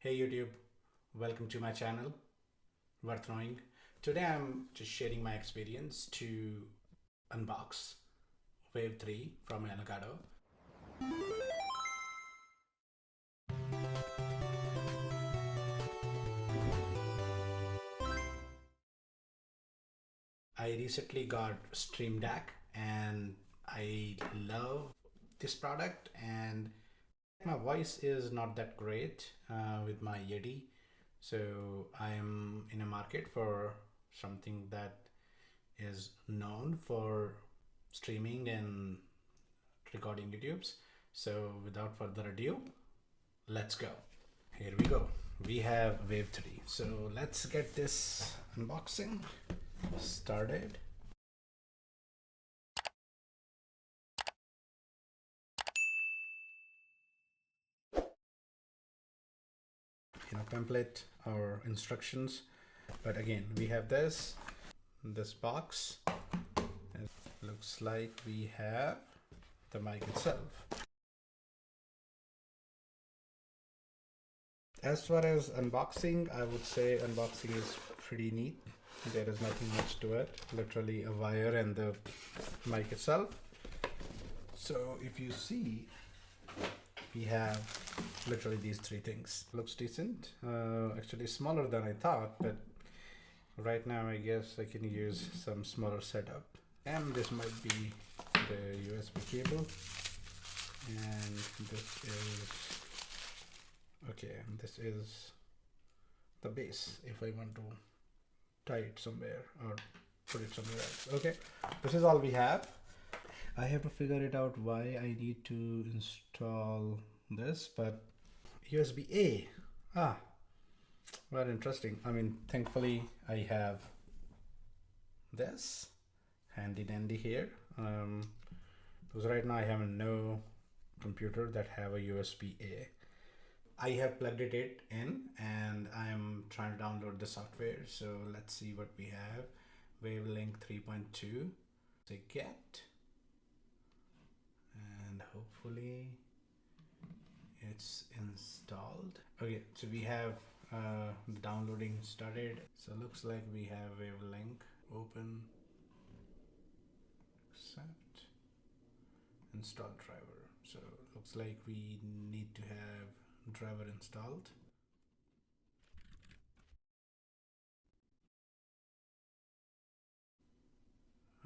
Hey YouTube, welcome to my channel, Worth Knowing. Today I'm just sharing my experience to unbox Wave 3 from Elgato. I recently got Stream Deck and I love this product, and my voice is not that great with my Yeti. So I am in a market for something that is known for streaming and recording YouTubes. So without further ado, let's go. Here we go. We have Wave 3. So let's get this unboxing started. Template our instructions, but again we have this box. It looks like we have the mic itself. As far as unboxing, I would say unboxing is pretty neat. There is nothing much to it, literally a wire and the mic itself. So if you see, we have literally these three things. Looks decent, actually smaller than I thought, but right now I guess I can use some smaller setup. And this might be the USB cable, and this is okay, this is the base if I want to tie it somewhere or put it somewhere else. Okay, this is all we have. I have to figure it out why I need to install this, but USB-A. Very interesting. I mean, thankfully I have this handy dandy here, because right now I have no computer that have a USB-A. I have plugged it in and I'm trying to download the software. So let's see what we have. Wavelength 3.2. Say get, and hopefully it's installed. Okay, so we have the downloading started. So looks like we have Wavelength open, accept, install driver. So looks like we need to have driver installed.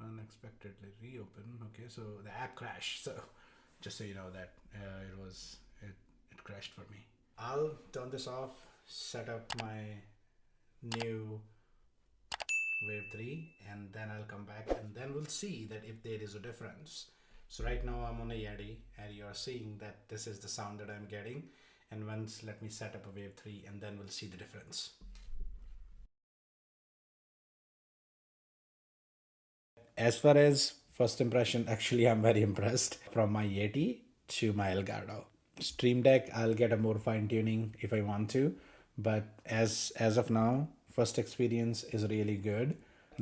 Unexpectedly reopen. Okay, so the app crashed. So just so you know that it crashed for me. I'll turn this off, set up my new Wave 3, and then I'll come back and then we'll see that if there is a difference. So right now I'm on a Yeti and you're seeing that this is the sound that I'm getting, and once let me set up a Wave 3 and then we'll see the difference. As far as first impression, actually I'm very impressed. From my Yeti to my Elgato. Stream Deck, I'll get a more fine tuning if I want to, but as of now, first experience is really good.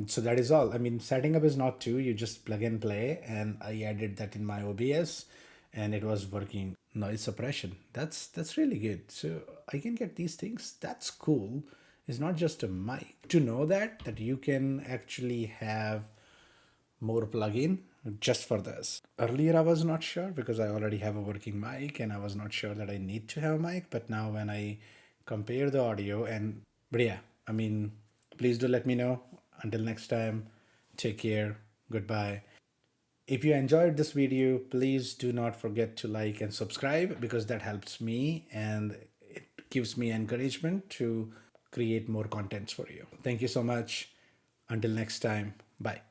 So that is all. I mean, setting up is not too, you just plug and play, and I added that in my OBS and it was working. Noise suppression, that's really good. So I can get these things. That's cool. It's not just a mic. To know that you can actually have more plugin just for this. Earlier I was not sure because I already have a working mic and I was not sure that I need to have a mic, but now when I compare the audio but yeah, I mean, please do let me know. Until next time, take care, goodbye. If you enjoyed this video, please do not forget to like and subscribe, because that helps me and it gives me encouragement to create more contents for you. Thank you so much. Until next time, bye.